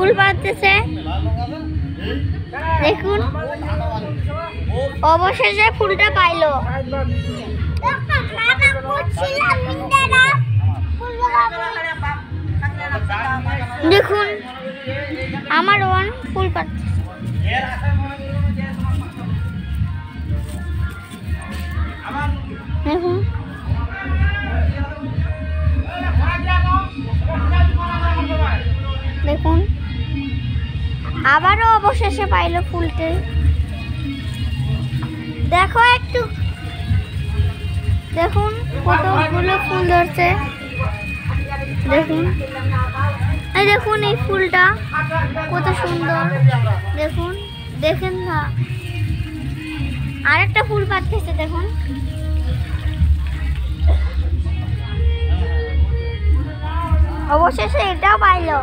ফুল পাড়তেছে। দেখুন অবশেষে ফুলটা পাইলো। দেখুন আমার ওয়ান ফুল পাচ্ছে। দেখুন দেখুন আবারও অবশেষে পাইলো ফুলটি। দেখো একটু দেখুন কতগুলো ফুল ধরছে। দেখুন এই দেখুন এই ফুলটা কত সুন্দর। দেখুন দেখেন না আরেকটা ফুল পাচ্ছে। দেখুন অবশেষে এটাও পাইলো।